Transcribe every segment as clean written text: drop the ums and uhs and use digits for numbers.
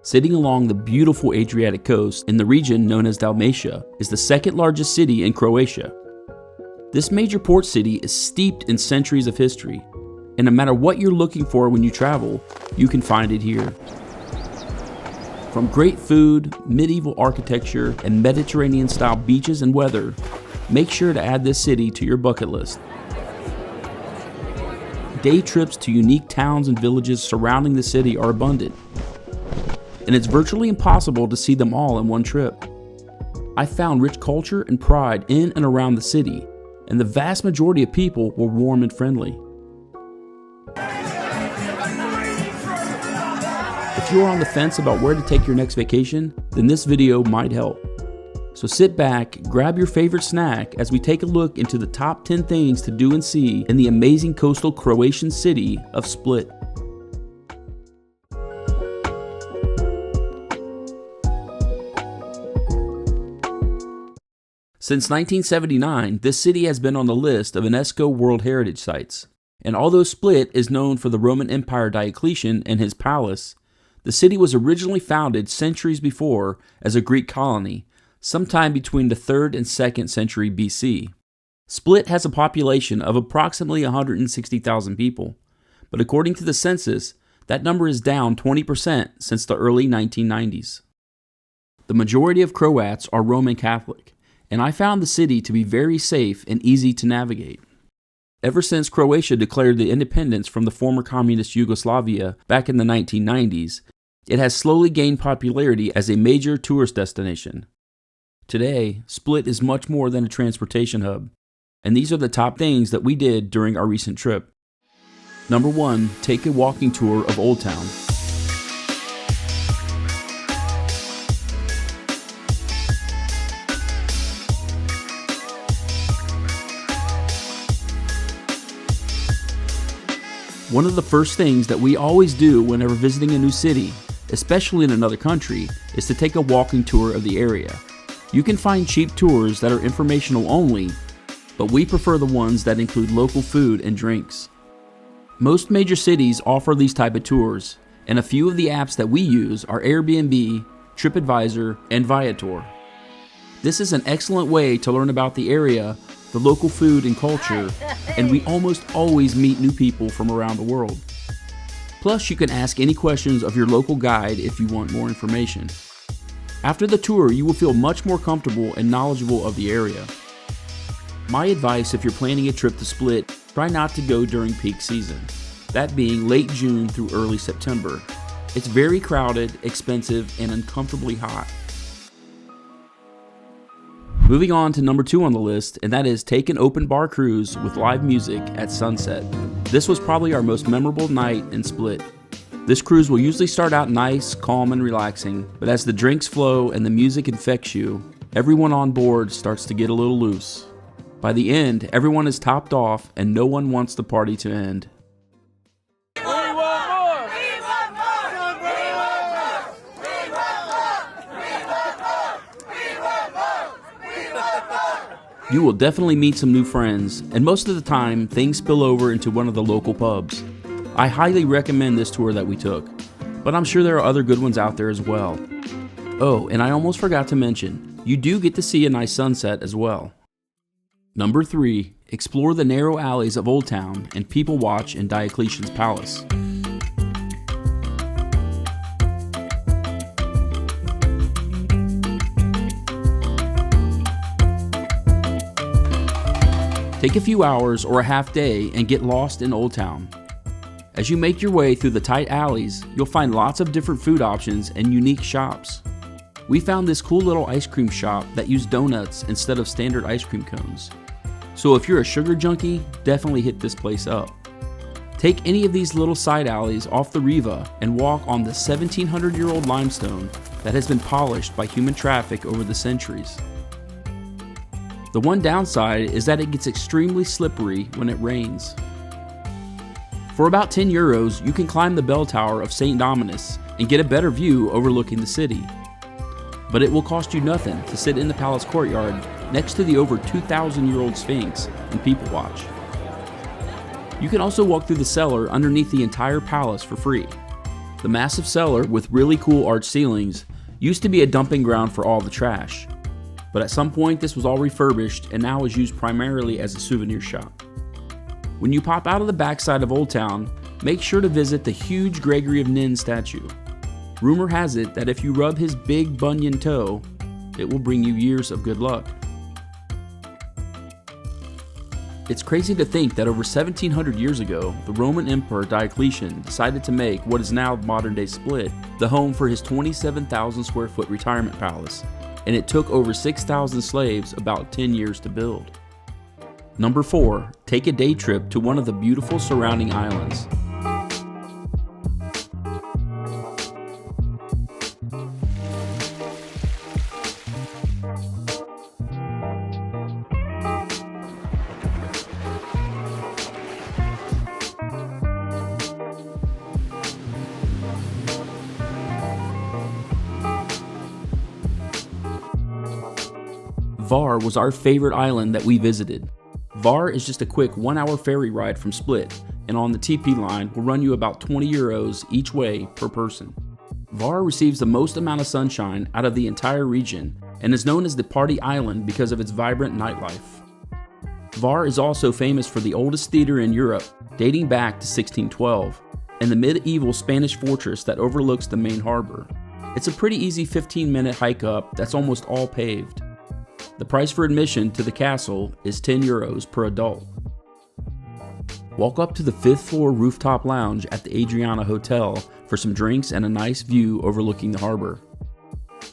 Sitting along the beautiful Adriatic coast in the region known as Dalmatia is the second largest city in Croatia. This major port city is steeped in centuries of history, and no matter what you're looking for when you travel, you can find it here. From great food, medieval architecture, and Mediterranean-style beaches and weather, make sure to add this city to your bucket list. Day trips to unique towns and villages surrounding the city are abundant, and it's virtually impossible to see them all in one trip. I found rich culture and pride in and around the city, and the vast majority of people were warm and friendly. If you're on the fence about where to take your next vacation, then this video might help. So sit back, grab your favorite snack as we take a look into the top 10 things to do and see in the amazing coastal Croatian city of Split. Since 1979, this city has been on the list of UNESCO World Heritage Sites. And although Split is known for the Roman Empire Diocletian and his palace, the city was originally founded centuries before as a Greek colony, sometime between the 3rd and 2nd century BC. Split has a population of approximately 160,000 people, but according to the census, that number is down 20% since the early 1990s. The majority of Croats are Roman Catholic, and I found the city to be very safe and easy to navigate. Ever since Croatia declared the independence from the former communist Yugoslavia back in the 1990s, it has slowly gained popularity as a major tourist destination. Today, Split is much more than a transportation hub, and these are the top things that we did during our recent trip. Number 1, take a walking tour of Old Town. One of the first things that we always do whenever visiting a new city, especially in another country, is to take a walking tour of the area. You can find cheap tours that are informational only, but we prefer the ones that include local food and drinks. Most major cities offer these type of tours, and a few of the apps that we use are Airbnb, TripAdvisor, and Viator. This is an excellent way to learn about the area, the local food and culture, and we almost always meet new people from around the world. Plus, you can ask any questions of your local guide if you want more information. After the tour, you will feel much more comfortable and knowledgeable of the area. My advice if you're planning a trip to Split, try not to go during peak season, that being late June through early September. It's very crowded, expensive, and uncomfortably hot. Moving on to number 2 on the list, and that is take an open bar cruise with live music at sunset. This was probably our most memorable night in Split. This cruise will usually start out nice, calm, and relaxing, but as the drinks flow and the music infects you, everyone on board starts to get a little loose. By the end, everyone is topped off and no one wants the party to end. You will definitely meet some new friends, and most of the time, things spill over into one of the local pubs. I highly recommend this tour that we took, but I'm sure there are other good ones out there as well. Oh, and I almost forgot to mention, you do get to see a nice sunset as well. Number 3, explore the narrow alleys of Old Town and people watch in Diocletian's palace. Take a few hours or a half day and get lost in Old Town. As you make your way through the tight alleys, you'll find lots of different food options and unique shops. We found this cool little ice cream shop that used donuts instead of standard ice cream cones. So if you're a sugar junkie, definitely hit this place up. Take any of these little side alleys off the Riva and walk on the 1700-year-old limestone that has been polished by human traffic over the centuries. The one downside is that it gets extremely slippery when it rains. For about €10, you can climb the bell tower of St. Dominus and get a better view overlooking the city. But it will cost you nothing to sit in the palace courtyard next to the over 2,000-year-old Sphinx and people watch. You can also walk through the cellar underneath the entire palace for free. The massive cellar with really cool arched ceilings used to be a dumping ground for all the trash, but at some point this was all refurbished and now is used primarily as a souvenir shop. When you pop out of the backside of Old Town, make sure to visit the huge Gregory of Nynn statue. Rumor has it that if you rub his big bunion toe, it will bring you years of good luck. It's crazy to think that over 1700 years ago, the Roman Emperor Diocletian decided to make what is now modern-day Split the home for his 27,000 square foot retirement palace, and it took over 6,000 slaves about 10 years to build. Number 4, take a day trip to one of the beautiful surrounding islands. Hvar was our favorite island that we visited. Hvar is just a quick 1-hour ferry ride from Split, and on the TP line will run you about 20 euros each way per person. Hvar receives the most amount of sunshine out of the entire region and is known as the Party Island because of its vibrant nightlife. Hvar is also famous for the oldest theater in Europe, dating back to 1612, and the medieval Spanish fortress that overlooks the main harbor. It's a pretty easy 15-minute hike up that's almost all paved. The price for admission to the castle is 10 euros per adult. Walk up to the 5th floor rooftop lounge at the Adriana Hotel for some drinks and a nice view overlooking the harbor.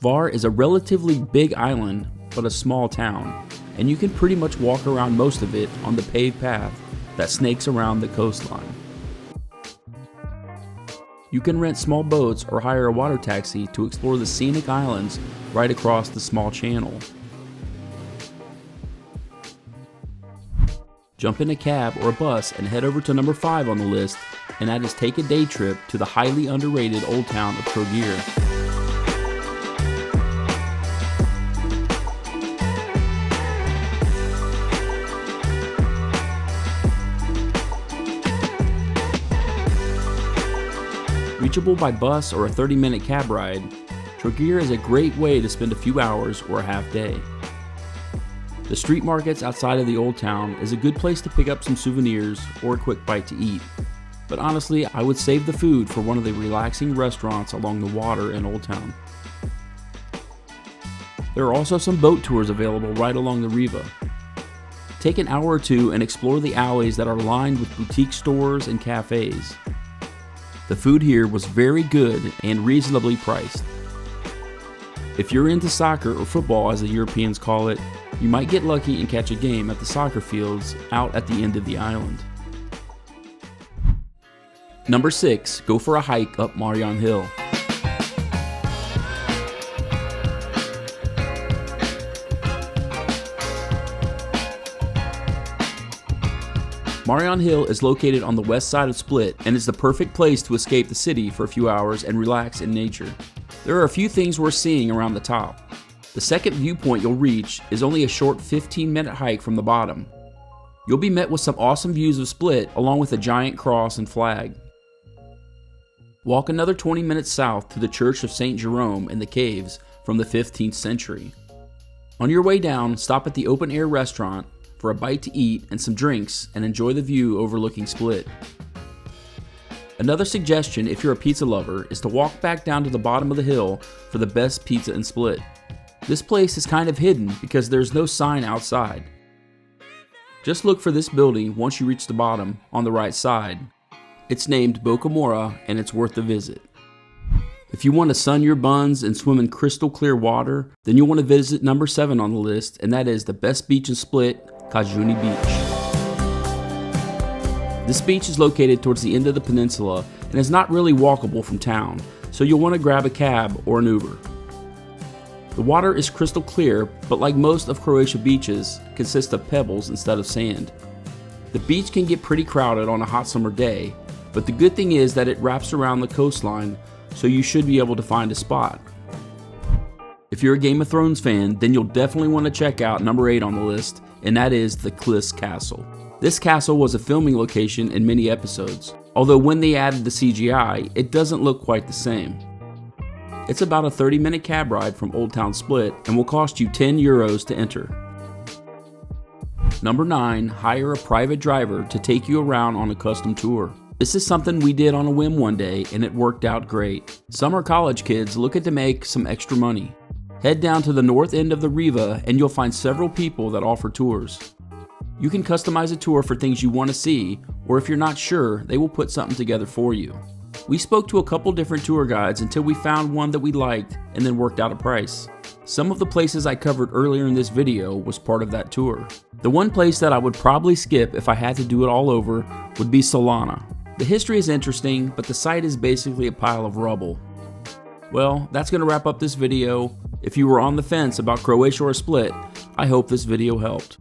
Hvar is a relatively big island, but a small town, and you can pretty much walk around most of it on the paved path that snakes around the coastline. You can rent small boats or hire a water taxi to explore the scenic islands right across the small channel. Jump in a cab or a bus and head over to number 5 on the list, and that is take a day trip to the highly underrated old town of Trogir. Reachable by bus or a 30-minute cab ride, Trogir is a great way to spend a few hours or a half day. The street markets outside of the old town is a good place to pick up some souvenirs or a quick bite to eat, but honestly I would save the food for one of the relaxing restaurants along the water in Old Town. There are also some boat tours available right along the Riva. Take an hour or two and explore the alleys that are lined with boutique stores and cafes. The food here was very good and reasonably priced. If you're into soccer or football as the Europeans call it, you might get lucky and catch a game at the soccer fields out at the end of the island. Number 6, go for a hike up Marjan Hill. Marjan Hill is located on the west side of Split and is the perfect place to escape the city for a few hours and relax in nature. There are a few things worth seeing around the top. The second viewpoint you'll reach is only a short 15-minute hike from the bottom. You'll be met with some awesome views of Split along with a giant cross and flag. Walk another 20 minutes south to the Church of St. Jerome in the caves from the 15th century. On your way down, stop at the open-air restaurant for a bite to eat and some drinks and enjoy the view overlooking Split. Another suggestion if you're a pizza lover is to walk back down to the bottom of the hill for the best pizza in Split. This place is kind of hidden because there's no sign outside. Just look for this building once you reach the bottom on the right side. It's named Boca Mora and it's worth a visit. If you want to sun your buns and swim in crystal clear water, then you'll want to visit number 7 on the list, and that is the best beach in Split, Kasjuni Beach. This beach is located towards the end of the peninsula and is not really walkable from town, so you'll want to grab a cab or an Uber. The water is crystal clear, but like most of Croatia beaches, consists of pebbles instead of sand. The beach can get pretty crowded on a hot summer day, but the good thing is that it wraps around the coastline, so you should be able to find a spot. If you're a Game of Thrones fan, then you'll definitely want to check out number 8 on the list, and that is the Klis Castle. This castle was a filming location in many episodes. although when they added the CGI, it doesn't look quite the same. It's about a 30-minute cab ride from Old Town Split and will cost you €10 to enter. Number 9, hire a private driver to take you around on a custom tour. This is something we did on a whim one day and it worked out great. Summer college kids looking to make some extra money. Head down to the north end of the Riva and you'll find several people that offer tours. You can customize a tour for things you want to see, or if you're not sure, they will put something together for you. We spoke to a couple different tour guides until we found one that we liked and then worked out a price. Some of the places I covered earlier in this video was part of that tour. The one place that I would probably skip if I had to do it all over would be Solana. The history is interesting, but the site is basically a pile of rubble. Well, that's going to wrap up this video. If you were on the fence about Croatia or Split, I hope this video helped.